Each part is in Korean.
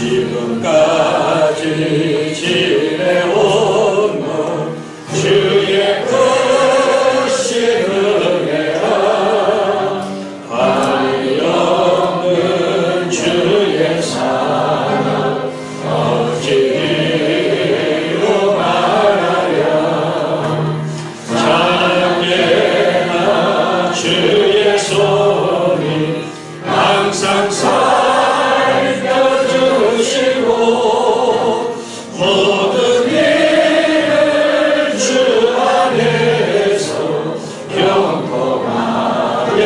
지금까지 지내온 주의 것이 은혜라 한이 없는 주의 사랑 어찌로 말하랴 찬양해나 주의 손이 항상 살펴주시고 모든 일을 주 안에서 경건하게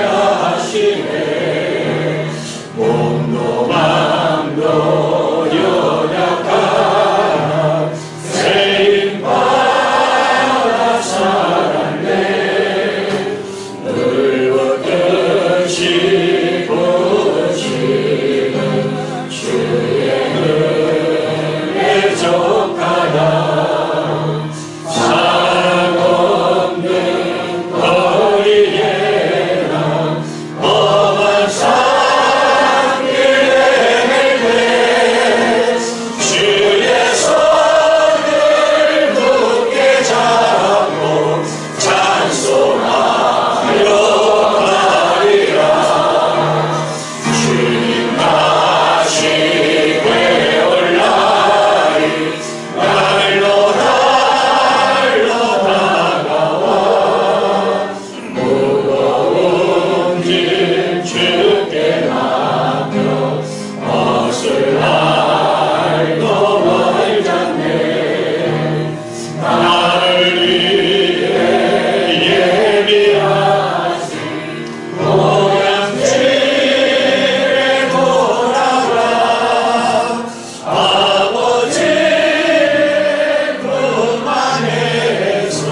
하시네 몸도 맘도 연약한 세임받아 살았네 늙었듯이 부으시는 주의 은혜 족하다 사랑 없는 거리에나 험한 산길에 주의 손을 굳게 잡고 찬송하여 가리라 주님 다시 되올 날이 날로 다가와 무거운 짐 주께 맡겨 벗을 알고 멀잖네 나를 위해 예비하신 고향집에 돌아가 아버지의 품 안에서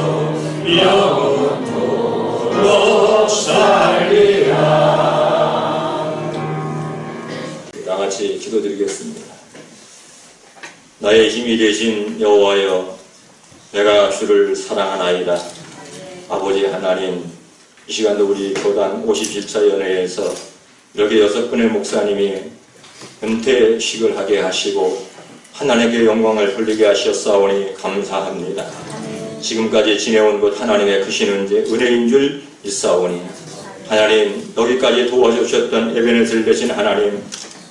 영원토록 살리라. 다 같이 기도드리겠습니다. 나의 힘이 되신 여호와여 내가 주를 사랑하나이다. 아버지 하나님 이 시간도 우리 교단 57차연회에서 이렇게 6분의 목사님이 은퇴식을 하게 하시고 하나님께 영광을 돌리게 하셨사오니 감사합니다. 지금까지 지내온 것 하나님의 크신 은혜인 줄 믿사오니 하나님 여기까지 도와주셨던 에베네셀 되신 하나님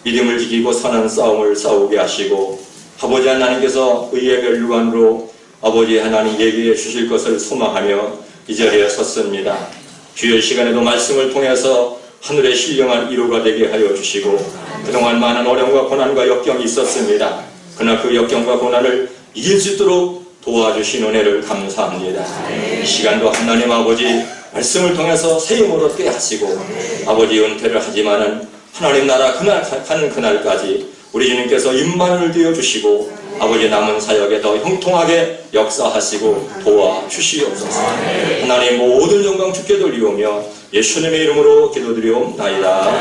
믿음을 지키고 선한 싸움을 싸우게 하시고 아버지 하나님께서 의의 멸류관으로 아버지 하나님 예비해 주실 것을 소망하며 이 자리에 섰습니다. 주여 시간에도 말씀을 통해서 하늘의 신령한 위로가 되게 하여 주시고 그동안 많은 어려움과 고난과 역경이 있었습니다. 그러나 그 역경과 고난을 이길 수 있도록 도와주신 은혜를 감사합니다. 이 시간도 하나님 아버지 말씀을 통해서 새 힘을 얻게 하시고 아버지 은퇴를 하지만은 하나님 나라 가는 그날까지 우리 주님께서 임만을 되어주시고 아버지 남은 사역에 더 형통하게 역사하시고 도와주시옵소서. 하나님 모든 영광 주께 돌리오며 예수님의 이름으로 기도드리옵나이다.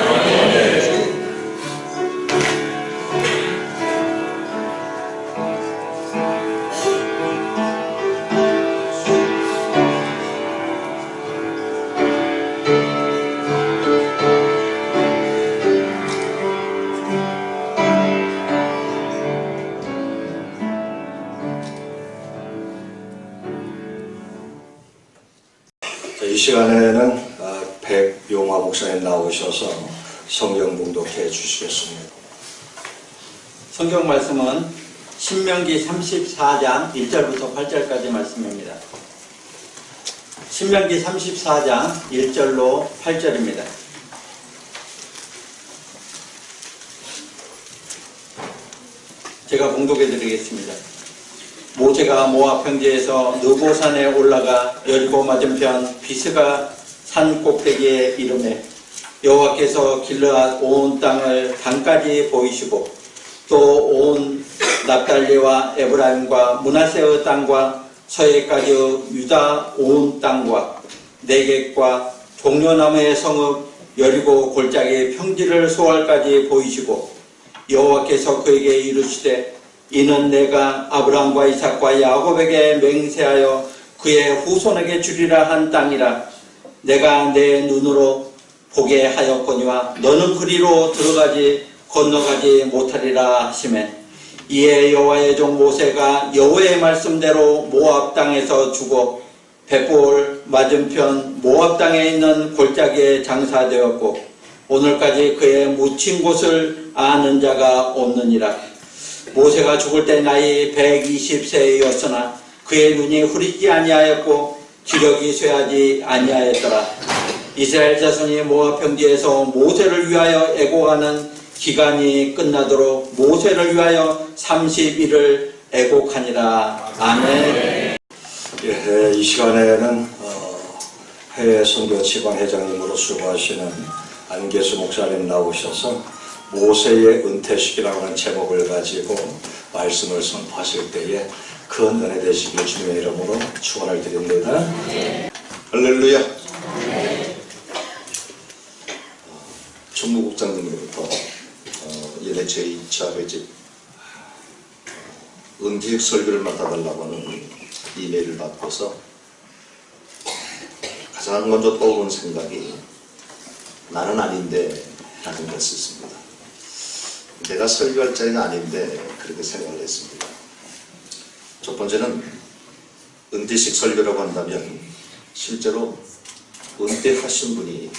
이 시간에는 백용화 목사님 나오셔서 성경 봉독해 주시겠습니다. 성경 말씀은 신명기 34장 1절부터 8절까지 말씀입니다. 신명기 34장 1절로 8절입니다. 제가 봉독해 드리겠습니다. 모세가 모압 평지에서 느보산에 올라가 여리고 맞은편 비스가 산 꼭대기에 이르매 여호와께서 길르앗 온 땅을 강까지 보이시고 또 온 납달리와 에브라임과 므낫세의 땅과 서해까지 유다 온 땅과 네겝과 종려나무의 성읍 여리고 골짜기 평지를 소알까지 보이시고 여호와께서 그에게 이르시되 이는 내가 아브라함과 이삭과 야곱에게 맹세하여 그의 후손에게 주리라 한 땅이라. 내가 내 눈으로 보게 하였거니와 너는 그리로 들어가지 건너가지 못하리라 하시매 이에 여호와의 종 모세가 여호와의 말씀대로 모압 땅에서 죽어 벳볼 맞은편 모압 땅에 있는 골짜기에 장사되었고 오늘까지 그의 묻힌 곳을 아는 자가 없느니라. 모세가 죽을 때 나이 120세였으나 그의 눈이 흐리지 아니하였고 기력이 쇠하지 아니하였더라. 이스라엘 자손이 모압 평지에서 모세를 위하여 애곡하는 기간이 끝나도록 모세를 위하여 30일을 애곡하니라. 아멘. 예, 이 시간에는 해외 선교 지방 회장님으로 수고하시는 안계수 목사님 나오셔서 모세의 은퇴식이라고 하는 제목을 가지고 말씀을 선포하실 때에 큰 은혜 되시길 주님의 이름으로 축원을 드립니다. 할렐루야. 총무국장님으로부터 연애 제2차 회집 은퇴식 설교를 맡아달라고 하는 이메일을 받고서 가장 먼저 떠오른 생각이 나는 아닌데 라는 것이었습니다. 내가 설교할 자리가 아닌데 그렇게 생각을 했습니다. 첫 번째는 은퇴식 설교라고 한다면 실제로 은퇴하신 분이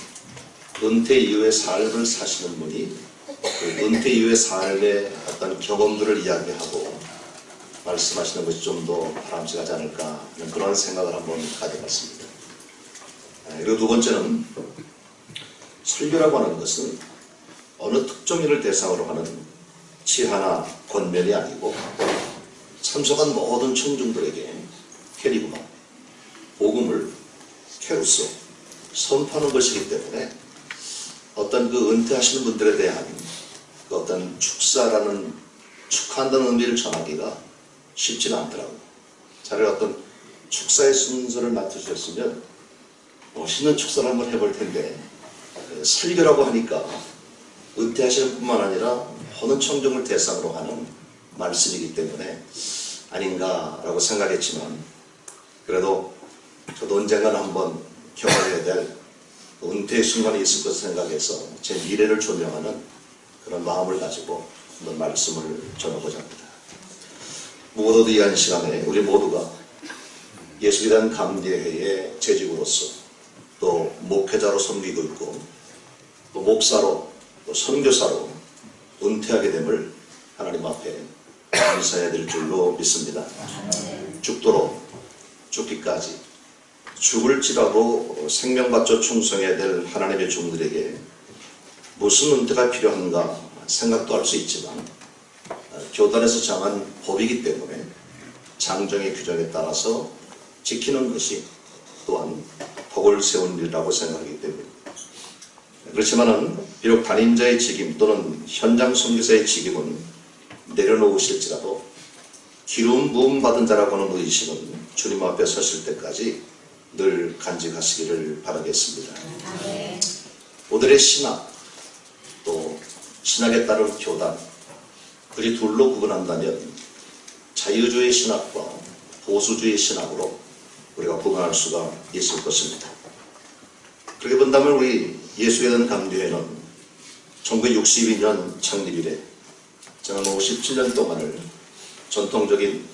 은퇴 이후의 삶을 사시는 분이 그 은퇴 이후의 삶의 어떤 경험들을 이야기하고 말씀하시는 것이 좀 더 바람직하지 않을까 하는 그런 생각을 한번 가져봤습니다. 그리고 두 번째는 설교라고 하는 것은 어느 특정인을 대상으로 하는 치하나 권면이 아니고 참석한 모든 청중들에게 캐리그마, 복음을 캐루소, 선포하는 것이기 때문에 어떤 그 은퇴하시는 분들에 대한 그 어떤 축사라는 축하한다는 의미를 전하기가 쉽지는 않더라고요. 차라리 어떤 축사의 순서를 맡으셨으면 멋있는 축사를 한번 해볼 텐데 설교라고 하니까 은퇴하시는 뿐만 아니라 어느 청중을 대상으로 하는 말씀이기 때문에 아닌가라고 생각했지만 그래도 저도 언젠가는 한번 경험해야 될 은퇴의 순간이 있을 것을 생각해서 제 미래를 조명하는 그런 마음을 가지고 한번 말씀을 전하고자 합니다. 무엇보다도 이 한 시간에 우리 모두가 예수에 대한 감리회의 재직으로서 또 목회자로 섬기고 있고 또 목사로 또 선교사로 은퇴하게 됨을 하나님 앞에 감사해야 될 줄로 믿습니다. 죽도록 죽기까지 죽을지라도 생명받쳐 충성해야 될 하나님의 종들에게 무슨 은퇴가 필요한가 생각도 할 수 있지만 교단에서 정한 법이기 때문에 장정의 규정에 따라서 지키는 것이 또한 덕을 세운 일이라고 생각하기 때문입니다. 그렇지만은 비록 단임자의 직임 또는 현장 선교사의 직임은 내려놓으실지라도 기름 부음 받은 자라고 하는 의식은 주님 앞에 서실 때까지 늘 간직하시기를 바라겠습니다. 오늘의 신학 또 신학에 따른 교단 그리 둘로 구분한다면 자유주의 신학과 보수주의 신학으로 우리가 구분할 수가 있을 것입니다. 그렇게 본다면 우리 예수에 대한 감리회는 1962년 창립 이래 지난 57년 동안을 전통적인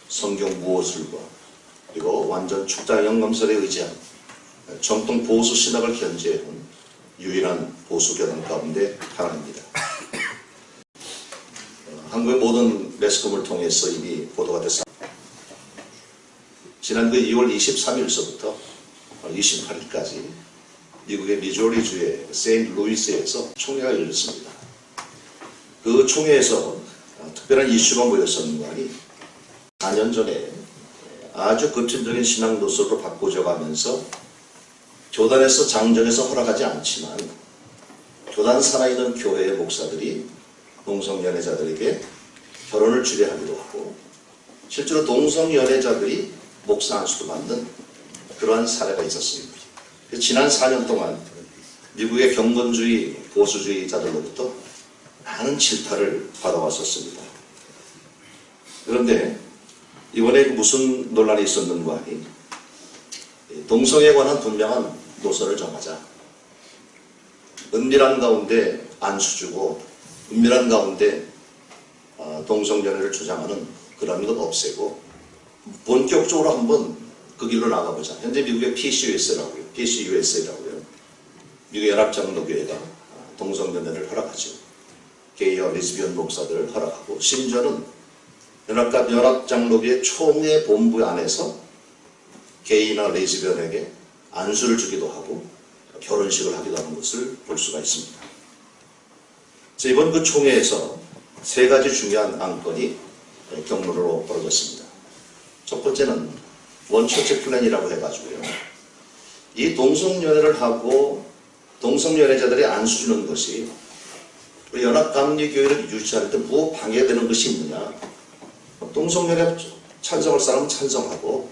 성경 무호술과 그리고 완전 축자 영감설에 의지한 정통 보수 신학을 견지해온 유일한 보수 교단 가운데 하나입니다. 한국의 모든 매스컴을 통해서 이미 보도가 됐습니다. 지난 그 2월 23일서부터 28일까지 미국의 미주리주의 세인트루이스에서 총회가 열렸습니다. 그 총회에서 특별한 이슈가 모였었는가니 4년 전에 아주 급진적인 신앙 노선으로 바꾸져 가면서 교단에서 장정에서 허락하지 않지만 교단 살아있는 교회의 목사들이 동성연애자들에게 결혼을 주례하기도 하고 실제로 동성연애자들이 목사 안수도 받는 그러한 사례가 있었습니다. 지난 4년 동안 미국의 경건주의 보수주의자들로부터 많은 질타를 받아왔었습니다. 그런데 이번에 무슨 논란이 있었는가 하니 동성애에 관한 분명한 노선을 정하자. 은밀한 가운데 안수 주고 은밀한 가운데 동성연애를 주장하는 그런 것 없애고 본격적으로 한번 그 길로 나가보자. 현재 미국의 PCUSA라고요. 미국 연합장로교회가 동성연애를 허락하죠. 게이와 레즈비언 목사들을 허락하고 심지어는 연합장로교회 총회 본부 안에서 게이나 레즈비언에게 안수를 주기도 하고 결혼식을 하기도 하는 것을 볼 수가 있습니다. 이번 그 총회에서 세 가지 중요한 안건이 경로로 벌어졌습니다. 첫 번째는 원처치 플랜이라고 해가지고요. 이 동성연애를 하고 동성연애자들이 안수 주는 것이 우리 연합감리교회를 유지할 때 뭐 방해되는 것이 있느냐. 동성연애 찬성할 사람은 찬성하고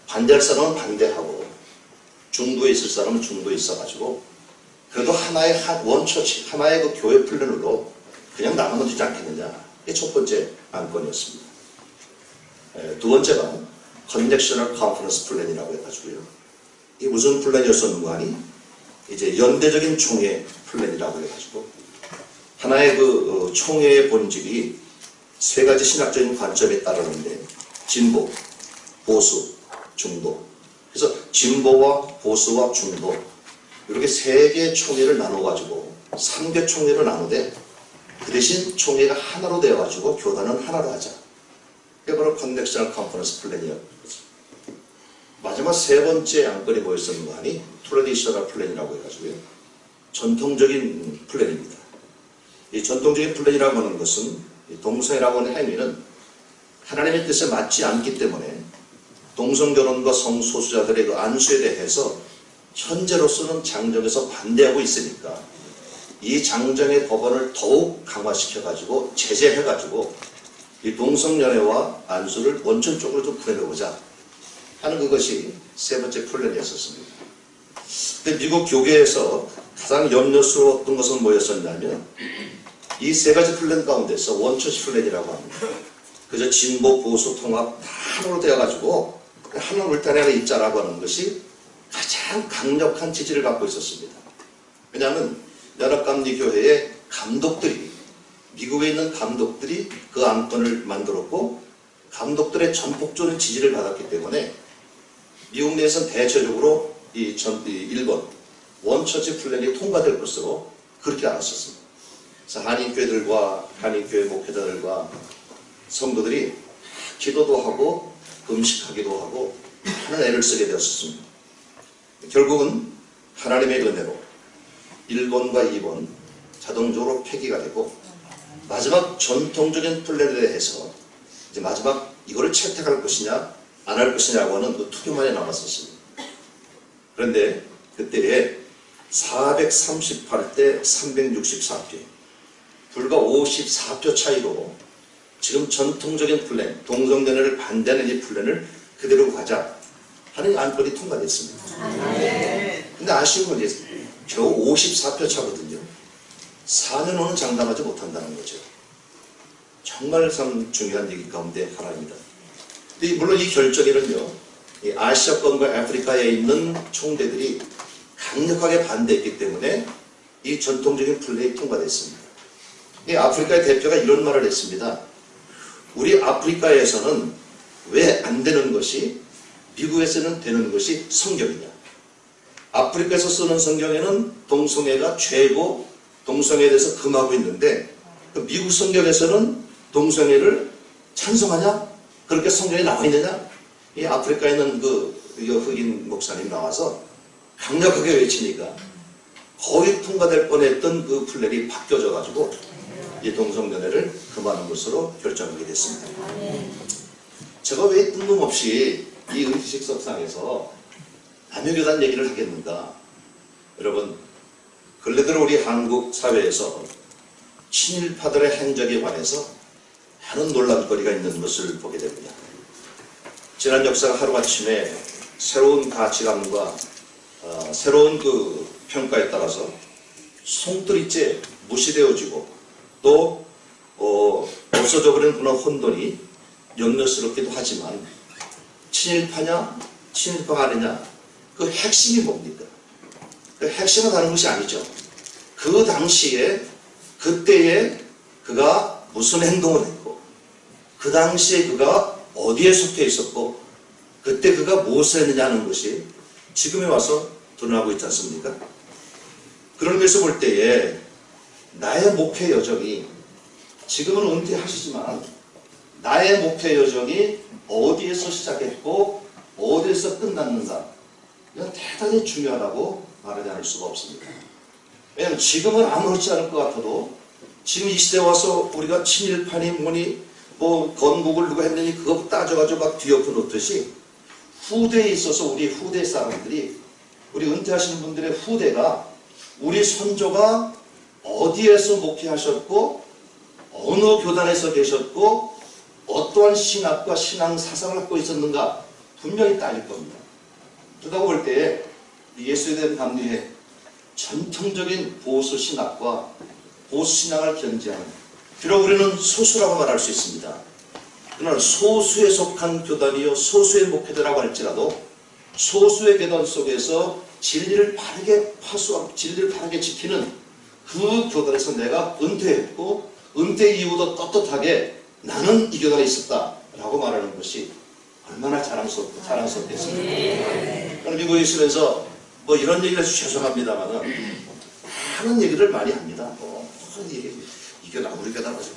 반대할 사람은 반대하고 중도에 있을 사람은 중도에 있어가지고 그래도 하나의 원처치, 하나의 그 교회 플랜으로 그냥 나가면 되지 않겠느냐. 이게 첫 번째 안건이었습니다. 두 번째가 컨넥셔널 컨퍼런스 플랜이라고 해가지고요. 이게 무슨 플랜이었었는가 하니 이제 연대적인 총회 플랜이라고 해가지고 하나의 그 총회의 본질이 세 가지 신학적인 관점에 따르는데 진보, 보수, 중도. 그래서 진보와 보수와 중도 이렇게 세 개의 총회를 나눠가지고 3개 총회를 나누되 그 대신 총회가 하나로 되어가지고 교단은 하나로 하자. 그게 바로 컨넥셔널 컨퍼런스 플랜이었죠. 마지막 세 번째 안건이 뭐였었는가 하니 트래디셔널 플랜이라고 해가지고요. 전통적인 플랜입니다. 이 전통적인 플랜이라고 하는 것은 동성애라고 하는 행위는 하나님의 뜻에 맞지 않기 때문에 동성결혼과 성소수자들의 그 안수에 대해서 현재로서는 장정에서 반대하고 있으니까 이 장정의 법원을 더욱 강화시켜가지고 제재해가지고 이 동성연애와 안수를 원천적으로 좀 풀어내보자 하는 그것이 세 번째 플랜이었습니다. 근데 미국 교계에서 가장 염려스러웠던 것은 뭐였었냐면 이 세 가지 플랜 가운데서 원처치 플랜이라고 합니다. 그저 진보, 보수, 통합 다 하나로 되어가지고 하나 물단에 하나 입자라고 하는 것이 가장 강력한 지지를 갖고 있었습니다. 왜냐하면 연합감리교회의 감독들이 미국에 있는 감독들이 그 안건을 만들었고 감독들의 전폭적인 지지를 받았기 때문에 미국 내에서는 대체적으로 이 1번 원처치 플랜이 통과될 것으로 그렇게 알았었습니다. 그래서 한인교회들과 한인교회 목회자들과 성도들이 기도도 하고 금식하기도 하고 하는 애를 쓰게 되었습니다. 결국은 하나님의 은혜로 1번과 2번 자동적으로 폐기가 되고 마지막 전통적인 플랜에 대해서 이제 마지막 이거를 채택할 것이냐 안 할 것이냐고 하는 그 투표만이 남았었습니다. 그런데 그때에 438대 364표 불과 54표 차이로 지금 전통적인 플랜, 동성연애를 반대하는 이 플랜을 그대로 가자 하는 안건이 통과됐습니다. 근데 아쉬운 건 이제 겨우 54표 차거든요. 4년 후는 장담하지 못한다는 거죠. 정말 참 중요한 얘기 가운데 하나입니다. 근데 물론 이 결정에는요, 이 아시아권과 아프리카에 있는 총대들이 강력하게 반대했기 때문에 이 전통적인 플랜이 통과됐습니다. 이 아프리카의 대표가 이런 말을 했습니다. 우리 아프리카에서는 왜 안 되는 것이 미국에서는 되는 것이 성경이냐. 아프리카에서 쓰는 성경에는 동성애가 죄고 동성애에 대해서 금하고 있는데 그 미국 성경에서는 동성애를 찬성하냐? 그렇게 성경에 나와 있느냐? 이 아프리카에 있는 그 흑인 목사님 나와서 강력하게 외치니까 거의 통과될 뻔했던 그 플랜이 바뀌어져 가지고 이 동성연애를 금하는 것으로 결정하게 됐습니다. 제가 왜 뜬금없이 이 의식석상에서 남녀교단 얘기를 하겠는가? 여러분, 근래 들어 우리 한국 사회에서 친일파들의 행적에 관해서 많은 논란거리가 있는 것을 보게 됩니다. 지난 역사가 하루아침에 새로운 가치관과 새로운 그 평가에 따라서 송두리째 무시되어지고 또 없어져 버리는 그런 혼돈이 염려스럽기도 하지만 친일파냐 친일파가 아니냐 그 핵심이 뭡니까? 그 핵심은 다른 것이 아니죠. 그 당시에 그때의 그가 무슨 행동을 했고 그 당시에 그가 어디에 속해 있었고 그때 그가 무엇을 했느냐는 것이 지금에 와서 드러나고 있지 않습니까? 그런 면에서 볼 때에 나의 목회 여정이 지금은 은퇴하시지만 나의 목회 여정이 어디에서 시작했고 어디에서 끝났는가 이건 대단히 중요하다고 말하지 않을 수가 없습니다. 왜냐하면 지금은 아무렇지 않을 것 같아도 지금 이 시대에 와서 우리가 친일파니 뭐니 뭐 건국을 누가 했느니 그거 따져가지고 막 뒤엎어 놓듯이 후대에 있어서 우리 후대 사람들이 우리 은퇴하시는 분들의 후대가 우리 선조가 어디에서 목회하셨고 어느 교단에서 계셨고 어떠한 신학과 신앙 사상을 갖고 있었는가 분명히 따질 겁니다. 그러다 볼 때 예수에 대한 감리에 전통적인 보수 신학과 보수 신앙을 견지하는 비록 우리는 소수라고 말할 수 있습니다. 그러나 소수에 속한 교단이요 소수의 목회자라고 할지라도 소수의 교단 속에서 진리를 바르게 파수하고 진리를 바르게 지키는 그 교단에서 내가 은퇴했고 은퇴 이후도 떳떳하게 나는 이 교단에 있었다라고 말하는 것이 얼마나 자랑스럽겠습니까? 저는 미국에 있으면서 뭐 이런 얘기를 해서 죄송합니다만은 많은 얘기를 많이 합니다. 이 교단 우리 교단 가서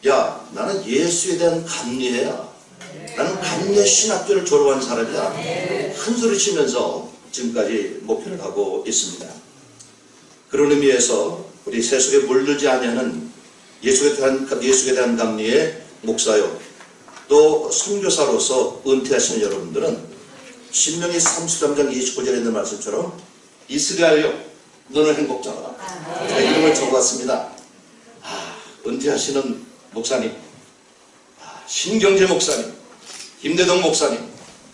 야 나는 예수에 대한 감리회야. 나는 감리회 신학교를 졸업한 사람이야. 큰 소리 치면서 지금까지 목표를 하고 있습니다. 그런 의미에서 우리 세속에 물들지 아니하는 예수에 대한 감리의 목사요 또 선교사로서 은퇴하시는 여러분들은 신명기 33장 29절에 있는 말씀처럼 이스라엘요 너는 행복자라 제 이름을 적어왔습니다. 은퇴하시는 목사님 신경재 목사님 김대동 목사님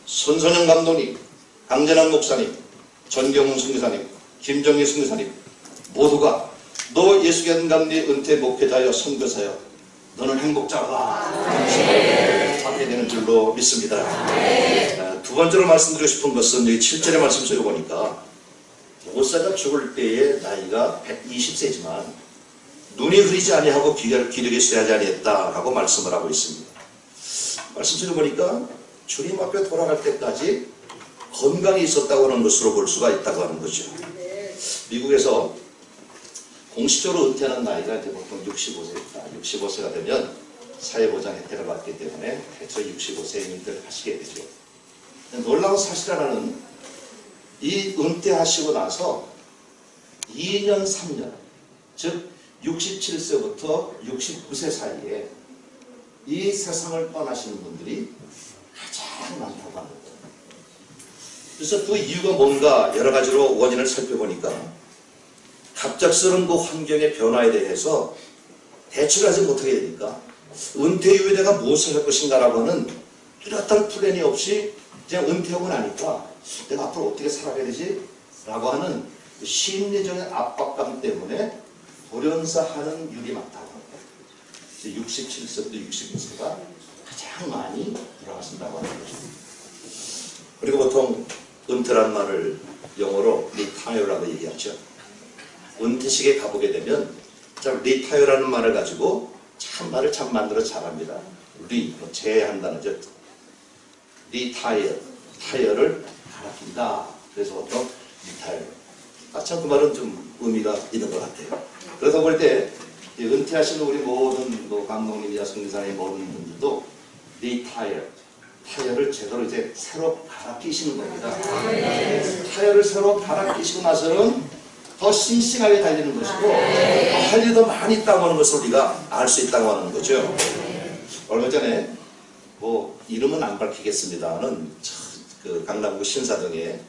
손선영 감독님 강전환 목사님 전경훈 선교사님 김정희 선교사님 모두가 너 예수께 감리 은퇴 목회자여 선교사여 너는 행복자가 하게 되는 줄로 믿습니다. 두 번째로 말씀드리고 싶은 것은 여기 7절의 말씀 속에 보니까 모세가 죽을 때의 나이가 120세지만 눈이 흐리지 아니하고 기력이 쇠하지 아니했다라고 말씀을 하고 있습니다. 말씀 속에 보니까 주님 앞에 돌아갈 때까지 건강이 있었다고 하는 것으로 볼 수가 있다고 하는 거죠. 미국에서 공식적으로 은퇴하는 나이가 이제 보통 65세입니다. 65세가 되면 사회보장 혜택을 받기 때문에 대체 65세에 은퇴를 하시게 되죠. 놀라운 사실 하나는 이 은퇴하시고 나서 2년, 3년, 즉 67세부터 69세 사이에 이 세상을 떠나시는 분들이 가장 많다고 합니다. 그래서 그 이유가 뭔가 여러 가지로 원인을 살펴보니까 갑작스러운 그 환경의 변화에 대해서 대처를 하지 못하게 되니까 은퇴 이후에 내가 무엇을 할 것인가라고 하는 뚜렷한 플랜이 없이 그냥 은퇴하고 나니까 내가 앞으로 어떻게 살아가야 되지? 라고 하는 그 심리적인 압박감 때문에 돌연사하는 일이 많다고 합니다. 67세부터 69세가 가장 많이 돌아가신다고 하는 거죠. 그리고 보통 은퇴란 말을 영어로 리타이어라고 얘기하죠. 은퇴식에 가보게 되면 참 리타이어라는 말을 가지고 참 말을 참 만들어 잘합니다. 제한다는 죠. 리타이어, 타이어를 갈아낀다. 그래서 보통 리타이어. 참 그 말은 좀 의미가 있는 것 같아요. 그래서 볼 때 은퇴하시는 우리 모든 감독님이나 선교사님 모든 분들도 리타이어, 타이어를 제대로 이제 새로 갈아 끼시는 겁니다. 타이어를 새로 갈아 끼시고 나서는 더 싱싱하게 달리는 것이고 더 할 일이 더 많이 있다고 하는 것을 우리가 알 수 있다고 하는 거죠. 얼마 전에 이름은 안 밝히겠습니다는 그 강남구 신사동에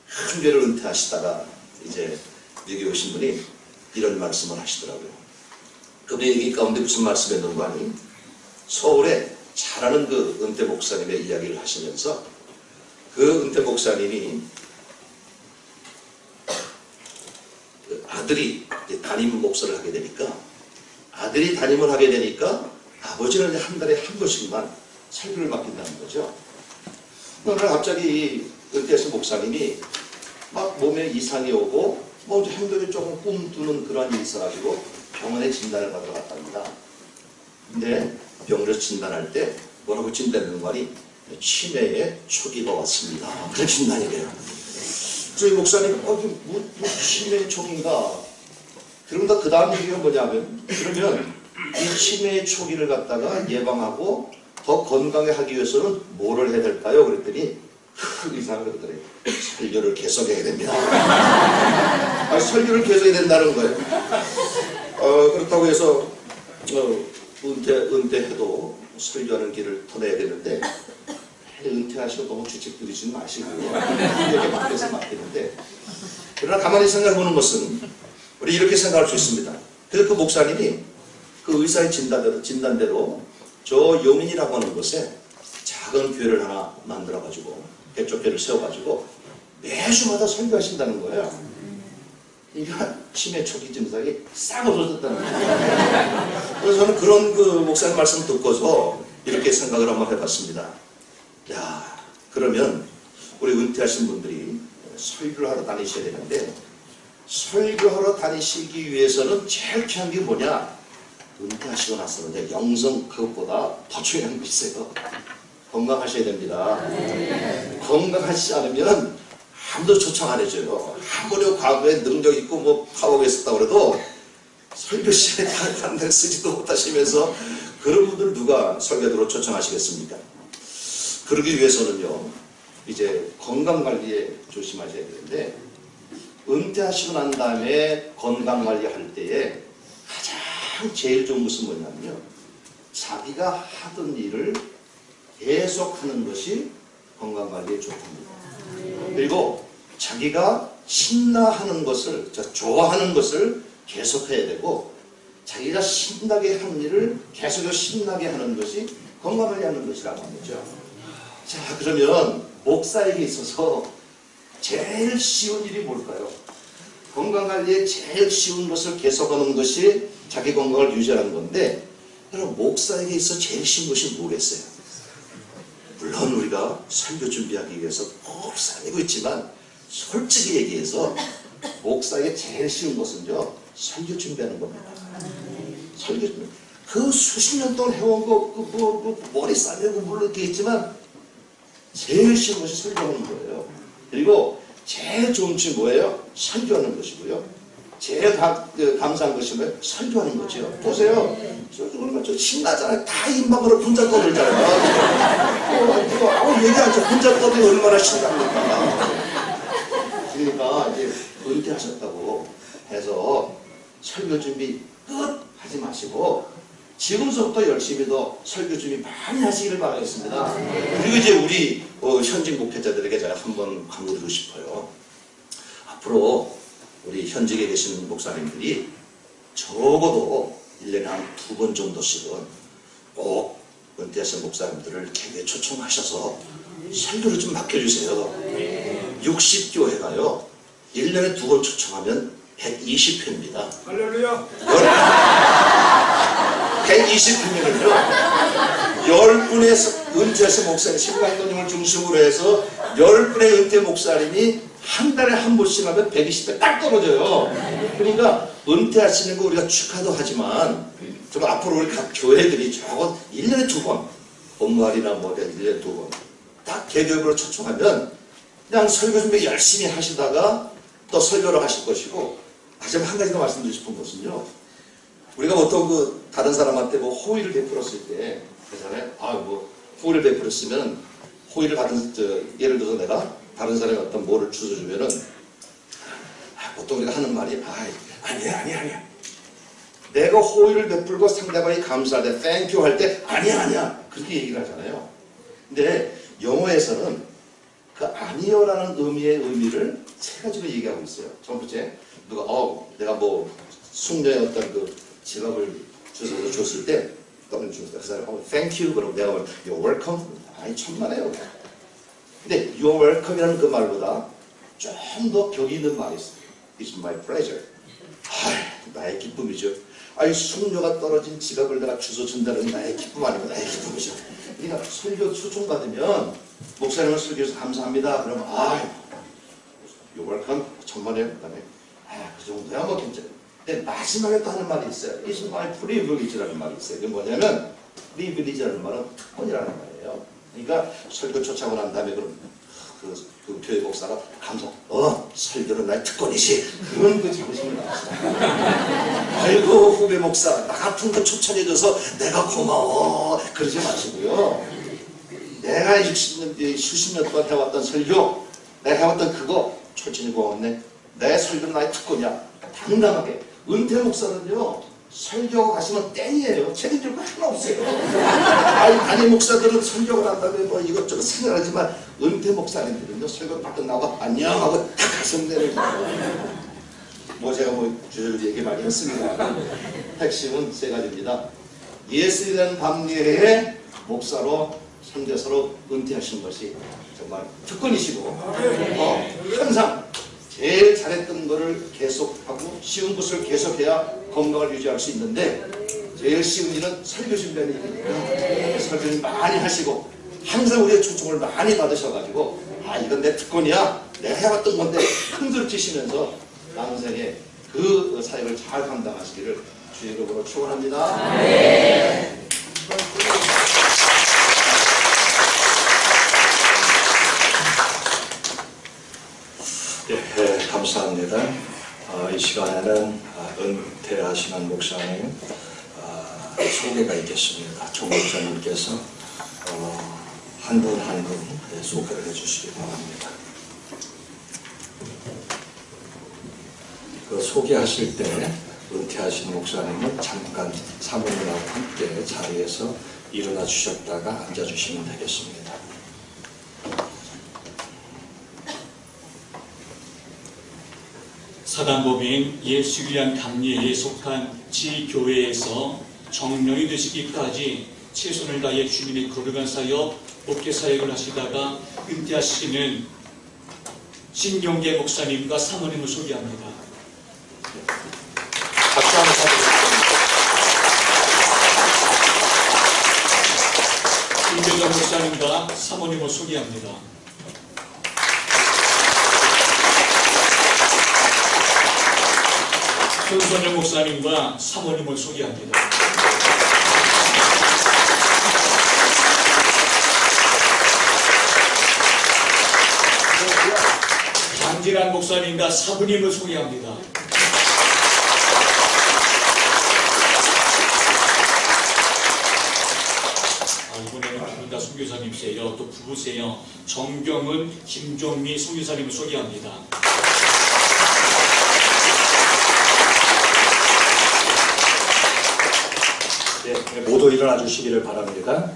큰 교회를 은퇴하시다가 이제 여기 오신 분이 이런 말씀을 하시더라고요. 그분의 얘기 가운데 무슨 말씀을 했는가 하니 서울에 잘하는 그 은퇴 목사님의 이야기를 하시면서 그 은퇴 목사님이 아들이 담임 목사를 하게 되니까 아들이 담임을 하게 되니까 아버지는 한 달에 한 번씩만 설교를 맡긴다는 거죠. 그러나 갑자기 은퇴하신 목사님이 막 몸에 이상이 오고 행동이 조금 꿈두는 그런 일이 있어가지고 병원에 진단을 받으러 갔답니다. 근데 병원에서 진단할 때 뭐라고 진단하는 말이 치매의 초기가 왔습니다. 그런 진단이래요. 저희 목사님 뭐 치매의 초기인가? 그런가 그 다음 얘기가 뭐냐면 그러면 이 치매의 초기를 갖다가 예방하고 더 건강하게 하기 위해서는 뭐를 해야 될까요? 그랬더니 의사가 그러더래요. 설교를 계속해야 됩니다. 설교를 계속해야 된다는 거예요. 그렇다고 해서 은퇴해도 설교하는 길을 터내야 되는데 은퇴하시고 너무 주책 부리지는 마시고요. 여기 맡겨서 맡기는데 그러나 가만히 생각해보는 것은 우리 이렇게 생각할 수 있습니다. 그래서 그 목사님이 그 의사의 진단대로 저 용인이라고 하는 곳에 작은 교회를 하나 만들어가지고 개척교회를 세워가지고 매주마다 설교하신다는 거예요. 그러니까 치매 초기 증상이 싹 없어졌다는 거예요. 그래서 저는 그런 그 목사님 말씀 듣고서 이렇게 생각을 한번 해봤습니다. 야, 그러면 우리 은퇴하신 분들이 설교를 하러 다니셔야 되는데 설교하러 다니시기 위해서는 제일 중요한 게 뭐냐? 은퇴하시고 나서는 영성 그것보다 더 중요한 게 있어요. 건강하셔야 됩니다. 건강하시지 않으면 아무도 초청 안 해줘요. 아무리 과거에 능력 있고 뭐 파워가 있었다고 그래도 설교 시간에 다른 데를 쓰지도 못하시면서 그런 분들 누가 설교도로 초청하시겠습니까? 그러기 위해서는요, 이제 건강관리에 조심하셔야 되는데 은퇴하시고 난 다음에 건강관리할 때에 가장 제일 좋은 것은 뭐냐면요, 자기가 하던 일을 계속하는 것이 건강관리에 좋답니다. 그리고 자기가 신나하는 것을, 좋아하는 것을 계속해야 되고 자기가 신나게 하는 일을 계속 신나게 하는 것이 건강관리하는 것이라고 하는 거죠. 자, 그러면 목사에게 있어서 제일 쉬운 일이 뭘까요? 건강관리에 제일 쉬운 것을 계속하는 것이 자기 건강을 유지하는 건데, 그럼 목사에게 있어 제일 쉬운 것이 뭐겠어요? 물론 우리가 설교 준비하기 위해서 곱상이고 있지만 솔직히 얘기해서 목사에게 제일 쉬운 것은요, 설교 준비하는 겁니다. 설교 준비. 그 수십 년 동안 해온 거 머리 싸매고 물론 이렇게 있지만 제일 쉬운 것이 설교하는 거예요. 그리고 제일 좋은 것이 뭐예요? 설교하는 것이고요. 제일 감사한 것이 뭐예요? 설교하는 거죠. 보세요. 저 신나잖아요. 다 입막으로 혼자 떠들잖아요. 이거 아무 얘기 안 해. 혼자 떠들면 얼마나 신납니까? 그러니까 이제 은퇴하셨다고 해서 설교 준비 끝 하지 마시고 지금부터 열심히 더 설교 준비 많이 하시기를 바라겠습니다. 그리고 이제 우리 현직 목회자들에게 제가 한번 강조드리고 싶어요. 앞으로 우리 현직에 계신 목사님들이 적어도 1년에 한 2번 정도씩은 꼭 은퇴하신 목사님들을 개교에 초청하셔서 설교를 좀 맡겨주세요. 60교회가요 1년에 2번 초청하면 120회입니다. 할렐루야. 120회면은요 10분의 은퇴하신 목사님, 신강도님을 중심으로 해서 10분의 은퇴 목사님이 한 달에 한 번씩 하면 120회 딱 떨어져요. 그러니까 은퇴하시는 거 우리가 축하도 하지만 좀 앞으로 우리 각 교회들이 적어도 1년에 2번 본말이나 뭐 1년에 2번 딱 개교육으로 초청하면 그냥 설교 준비 열심히 하시다가 또 설교를 하실 것이고, 하지만 한 가지 더 말씀드리고 싶은 것은요, 우리가 보통 다른 사람한테 뭐 호의를 베풀었을 때 그러잖아요. 호의를 베풀었으면 호의를 받은 예를 들어서 내가 다른 사람이 어떤 뭐를 주워주면은 보통 우리가 하는 말이 아니야. 내가 호의를 베풀고 상대방이 감사할 때 thank you 할 때 아니야 그렇게 얘기를 하잖아요. 근데 영어에서는 그 아니요라는 의미를 3가지로 얘기하고 있어요. 첫 번째, 누가 내가 뭐 숙녀의 어떤 지갑을 주워서 줬을 때 그 사람이 thank you 그러고 내가 you're welcome 천만에요. 근데 you're welcome이라는 그 말보다 좀 더 격이 있는 말이 있어요. It's my pleasure. 나의 기쁨이죠. 숙녀가 떨어진 지갑을 내가 주워준다는 나의 기쁨 아니고 나의 기쁨이죠. 그러니까 설교 초청받으면 목사님을 설교해서 감사합니다. 그러면 you're welcome 천만에요. 그 다음에 그 정도야 뭐 괜찮아요. 근데 마지막에 또 하는 말이 있어요. It's my privilege라는 말이 있어요. 그게 뭐냐면 privilege라는 말은 특권이라는 말이에요. 그러니까 설교 초청을 한 다음에 그 교회 목사가 감동, 설교는 나의 특권이지. 그런 그 자부심을 나왔어요. 아이고 후배 목사, 나 같은 거 추천해줘서 내가 고마워. 그러지 마시고요. 내가 60년, 수십 년 동안 해왔던 설교, 내가 해왔던 그거 솔직히 고맙네. 내 설교는 나의 특권이야. 당당하게. 은퇴 목사는요, 설교 가시면 땡이에요. 책임질 거 하나 없어요. 아니 목사들은 설교를 한다면 뭐 이것저것 생각하지만 은퇴 목사님들은요, 설교 딱 끝나고 안녕하고 딱 가시면 되는 거예요. 뭐 제가 줄 얘기 많이 했습니다. 핵심은 세 가지입니다. 예수에 대한 감리회의 목사로 선교사로 은퇴하신 것이 정말 특권이시고 항상 제일 잘했던 거를 계속하고 쉬운 것을 계속해야 건강을 유지할 수 있는데 제일 쉬운 일은 설교 준비하는 일이니까 설교를 많이 하시고 항상 우리의 초청을 많이 받으셔가지고 이건 내 특권이야, 내가 해왔던 건데 흔들치시면서 남생에 그 사역을 잘 감당하시기를 주의 이름으로 축원합니다. 네. 예, 감사합니다. 이 시간에는 은퇴하시는 목사님 소개가 있겠습니다. 조 목사님께서 한 분 한 분 소개를 해주시기 바랍니다. 그 소개하실 때 은퇴하신 목사님은 잠깐 사모님하고 함께 자리에서 일어나 주셨다가 앉아 주시면 되겠습니다. 사단법인 예수를 위한 감리회에 속한 지교회에서 정령이 되시기까지 최선을 다해 주님의 거룩한 사역, 목회 사역을 하시다가 은퇴하시는 신용계 목사님과 사모님을 소개합니다. 박수 한번 쳐주세요. 김대전 목사님과 사모님을 소개합니다. 손선영 목사님과 사모님을 소개합니다. 강진환 목사님과 사부님을 소개합니다. 이번에는 두 분 다 선교사님이세요. 또 부부세요. 정경은, 김종미 선교사님을 소개합니다. 네, 모두 일어나 주시기를 바랍니다.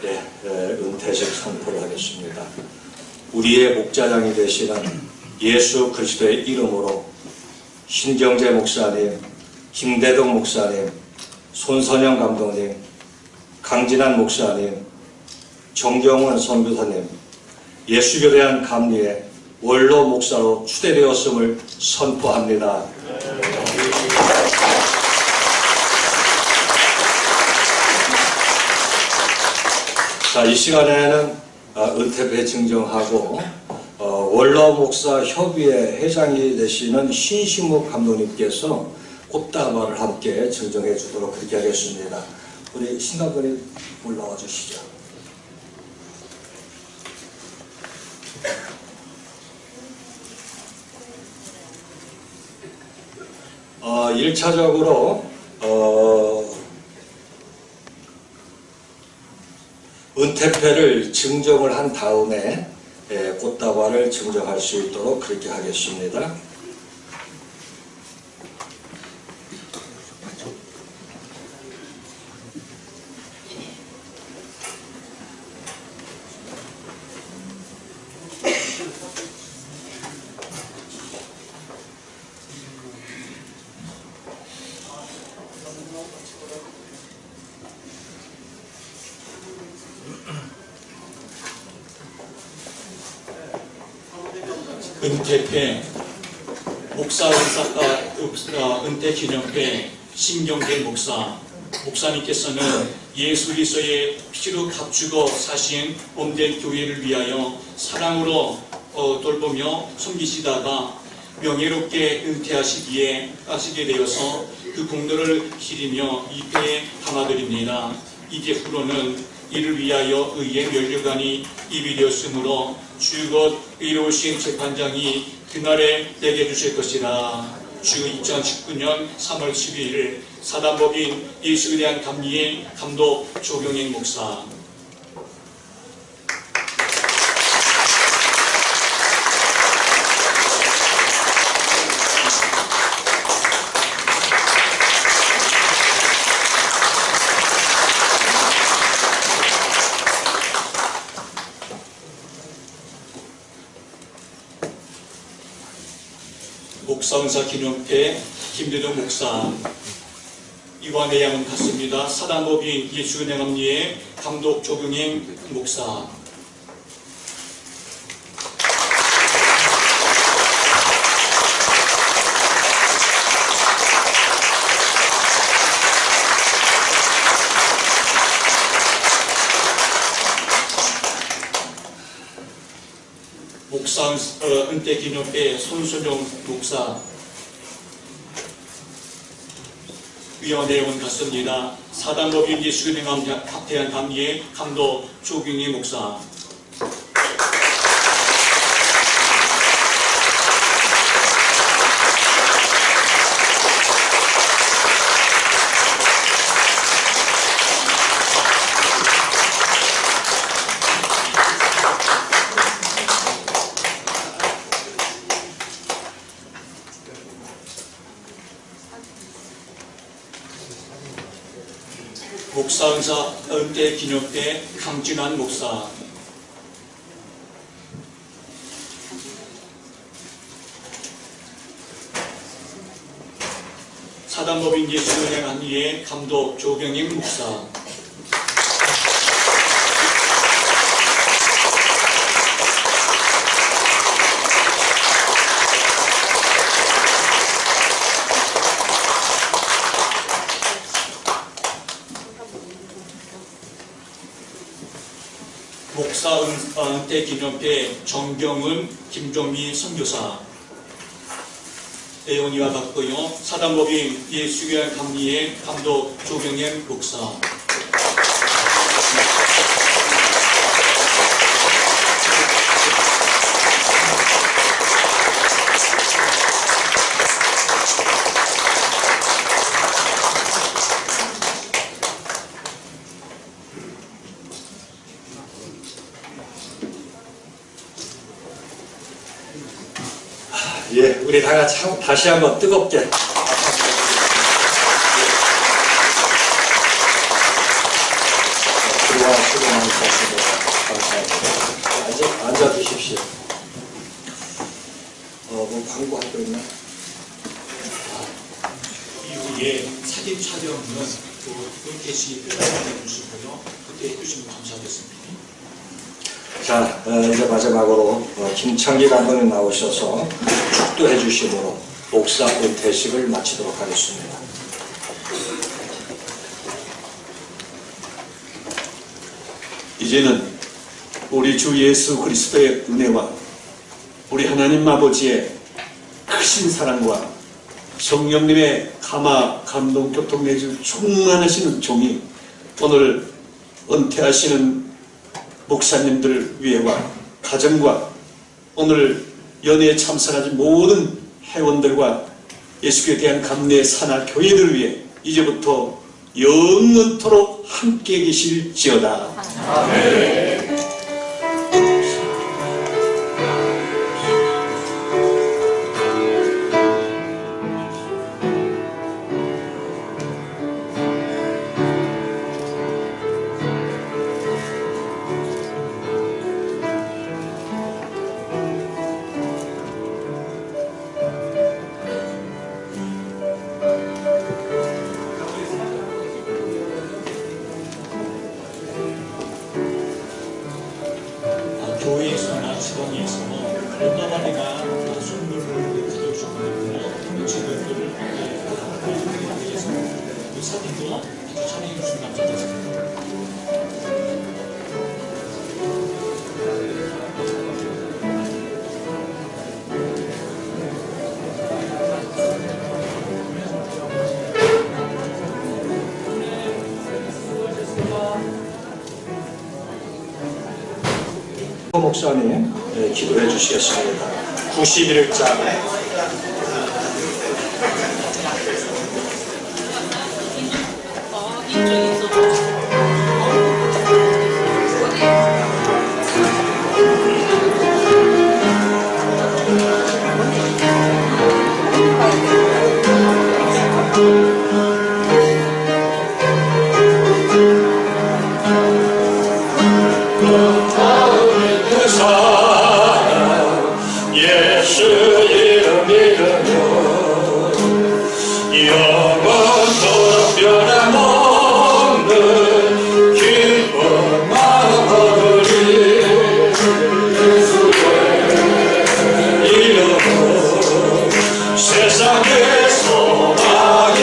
네, 은퇴식 선포를 하겠습니다. 우리의 목자장이 되시는 예수 그리스도의 이름으로 신경재 목사님, 김대동 목사님, 손선영 감독님, 강진환 목사님, 정경원 선교사님, 예수교대한 감리회 원로 목사로 추대되었음을 선포합니다. 자, 이 시간에는 은퇴배 증정하고 원로 목사 협의회 회장이 되시는 신신목 감독님께서 꽃다발을 함께 증정해 주도록 그렇게 하겠습니다. 우리 신감독님 올라와 주시죠. 일차적으로 은퇴패를 증정을 한 다음에 꽃다발을 증정할 수 있도록 그렇게 하겠습니다. 은퇴패, 은퇴 기념패 신경재 목사님께서는 예수 그리스도의 피로 값주고 사신 몸된 교회를 위하여 사랑으로 돌보며 섬기시다가 명예롭게 은퇴하시게 되어서 그 공로를 기리며 입회에 담아드립니다. 이제후로는 이를 위하여 의의 면류관이 입이 되었으므로 주곧 의로우신 재판장이 그날에 내게 주실 것이라. 주 2019년 3월 12일 사단법인 예수에 대한 감리의 감독 조경행 목사. 목사은사 기념회 김대동 목사. 이와 내용은 같습니다. 사단법인 예수은행 감리의 감독 조경행 목사. 목사 은퇴 기념회 손순영 목사. 위원 내용은 같습니다. 사단법인 예수은행 합태한 감리의 감독 조경희 목사. 목사은사 은퇴 기념회 강진환 목사. 사단법인 예수은행 감리의 감독 조경임 목사. 목사 은퇴 기념회 정경은 김종미 선교사. 내용은 이와 같고요. 사단법인 예수교회 감리의 감독 조경현 목사. 예, 우리 다 같이 다시 한번 뜨겁게 그동안 수고 많으셨습니다. 감사합니다. 앉아 주십시오. 뭐 광고할 거 있나? 이후에 사진 촬영은 은퇴시 끝나게 해주시고요. 그때 해주시면 감사하겠습니다. 자, 이제 마지막으로 김창기 감독님 나오셔서 축도해 주심으로 목사 은퇴식을 마치도록 하겠습니다. 이제는 우리 주 예수 그리스도의 은혜와 우리 하나님 아버지의 크신 사랑과 성령님의 감화, 감동, 교통 내주 충만하시는 종이 오늘 은퇴하시는 목사님들 위에와 가정과 오늘 연회에 참석하신 모든 회원들과 예수께 대한 감리의 산하 교회들을 위해 이제부터 영원토록 함께 계실지어다. 아멘. 목사님 기도해 주시겠습니다. 91장 예수 이름 믿으며 영원토록 변함없는 기쁜 마음 얻으리. 예수의 이름은 세상의 소망이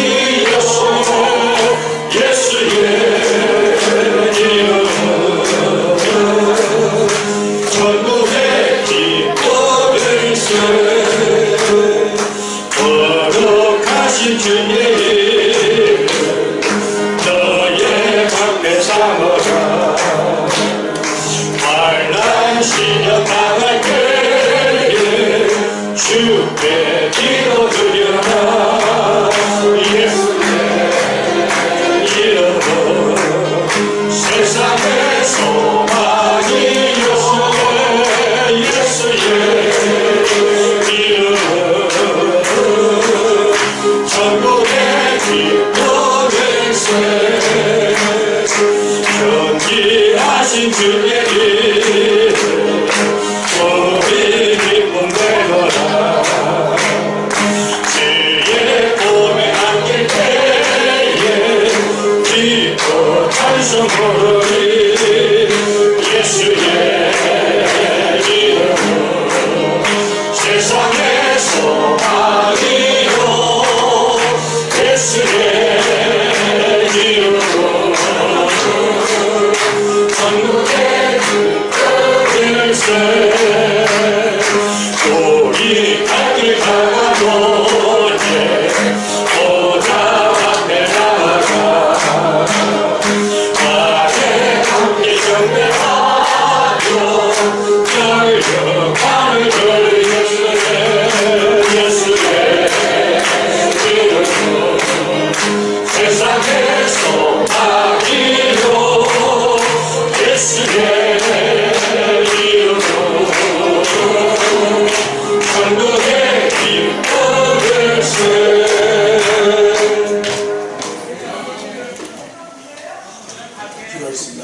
예수의 이름은 천국의 기쁨일세. 거룩하신 주님 너의 방패 삼아라. 환난 시련 당할 때에 주께 기도드려라. 예수의 이름은 세상의 소망이 예수의 이름은 천국의 기쁨일세. 존귀하신 주의 이름 우리 기쁨 되거라. 주의 봄에 안길 때에 기뻐 찬송 부르리. 예수의 이름은 세상의 소망이요 예수의 이름은 천국의 기쁨일세. 우리 갈 길 가가도록 보좌 앞에 나아가 나의 함께 경배하며 열려가는 예수의 이름은 세상의 소망이요 예수의 이름은 천국의 기쁨일세. 기도하겠습니다.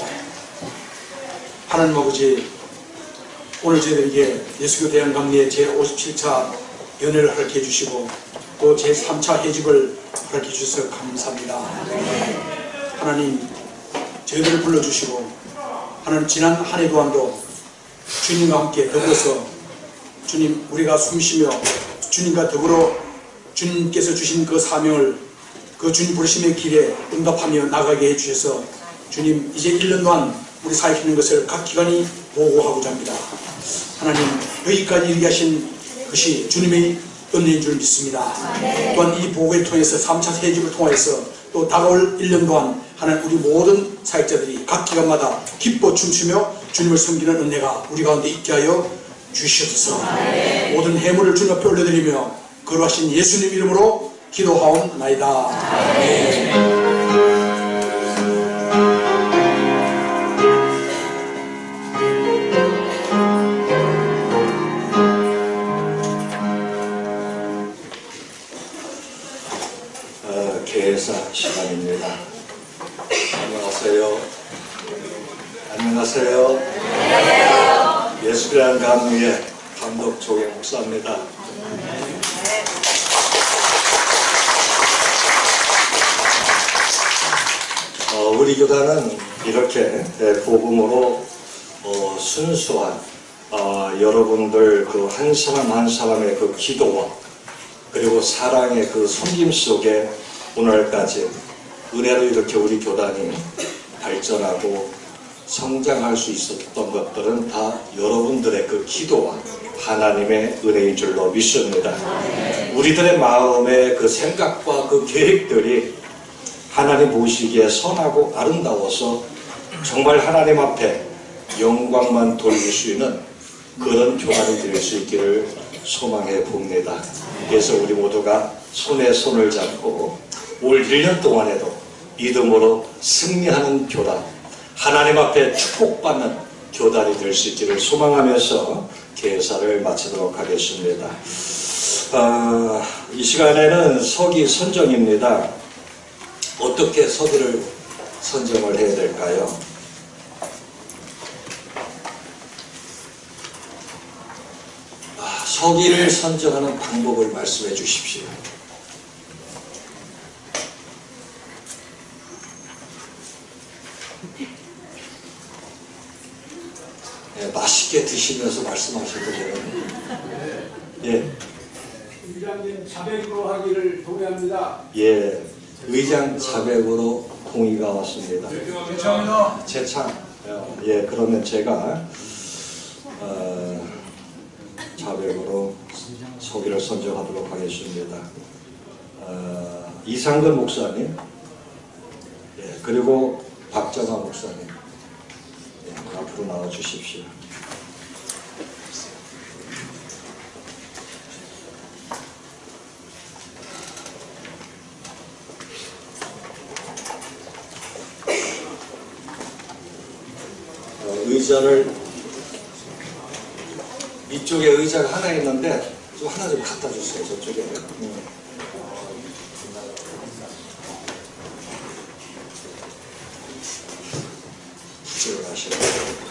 하나님 아버지, 오늘 저희들에게 예수교 대한감리의 제57차 연회를 허락해 주시고 또 제3차 회집을 허락해 주셔서 감사합니다. 하나님, 저희들을 불러주시고 하나님 지난 한 해 동안도 주님과 함께 더불어서 주님 우리가 숨쉬며 주님과 더불어 주님께서 주신 그 사명을 그 주님 부르심의 길에 응답하며 나가게 해주셔서 주님 이제 1년 동안 우리 사역하는 것을 각 기관이 보고하고자 합니다. 하나님 여기까지 이르게 하신 것이 주님의 은혜인 줄 믿습니다. 또한 이 보고를 통해서 3차 세집을 통해서 또 다가올 1년 동안 하나님 우리 모든 사역자들이 각 기관마다 기뻐 춤추며 주님을 섬기는 은혜가 우리 가운데 있게 하여 주시옵소서. 모든 해물을 주님 앞에 올려드리며 거룩하신 예수님 이름으로 기도하옵나이다. 아멘. 개사 시간입니다. 안녕하세요. 안녕하세요. 예수교회 감리의 감독 조경 목사입니다. 우리 교단은 이렇게 복음으로 순수한 여러분들 그 한 사람 한 사람의 그 기도와 그리고 사랑의 그 섬김 속에 오늘까지 은혜로 이렇게 우리 교단이 발전하고 성장할 수 있었던 것들은 다 여러분들의 그 기도와 하나님의 은혜인 줄로 믿습니다. 우리들의 마음의 그 생각과 그 계획들이 하나님 보시기에 선하고 아름다워서 정말 하나님 앞에 영광만 돌릴 수 있는 그런 교단이 될 수 있기를 소망해 봅니다. 그래서 우리 모두가 손에 손을 잡고 올 1년 동안에도 믿음으로 승리하는 교단, 하나님 앞에 축복받는 교단이 될 수 있기를 소망하면서 개사를 마치도록 하겠습니다. 이 시간에는 서기 선정입니다. 어떻게 서기를 선정을 해야 될까요? 서기를 선정하는 방법을 말씀해 주십시오. 맛있게 드시면서 말씀하셔도 돼요. 예. 의장님 자백으로 하기를 동의합니다. 예. 의장 자백으로 동의가 왔습니다. 죄송합니다. 재창. 예, 그러면 제가 자백으로 서기를 선정하도록 하겠습니다. 이상근 목사님, 예, 그리고 박정아 목사님, 예, 앞으로 나와 주십시오. 의자를 이쪽에 의자가 하나 있는데 좀 하나 좀 갖다 주세요. 저쪽에. 들어가시고.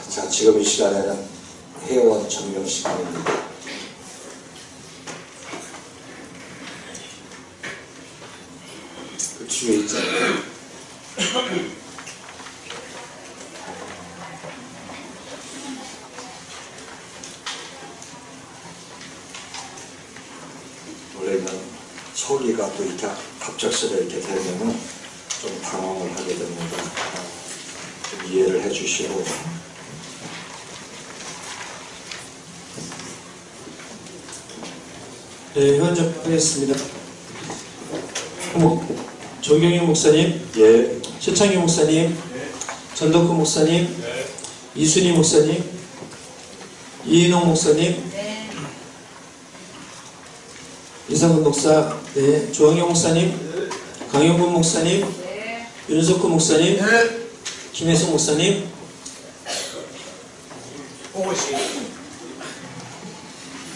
자, 지금 이 시간에는 회원 점령 시간입니다. 그 뒤에 있잖아요. 원래는 서기가 또 이렇게 갑작스레 이렇게 되면은 좀 당황을 하게 됩니다. 좀 이해를 해주시고. 네, 회원장하겠습니다. 조경희 목사님, 예, 최창희 목사님, 전덕구 목사님, 이순희 목사님, 이인홍 목사님, 이상근 목사, 네, 조항영 목사님, 강영근 목사님, 윤석구 목사님, 김혜성 목사님,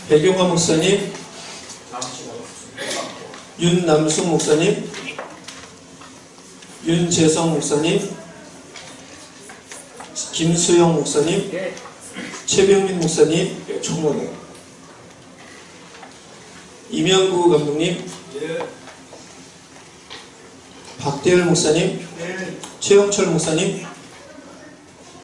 배경화 목사님, 윤남숙 목사님, 윤재성 목사님, 김수영 목사님, 최병민 목사님, 총무네. 이명구 감독님, 박대열 목사님, 최영철 목사님,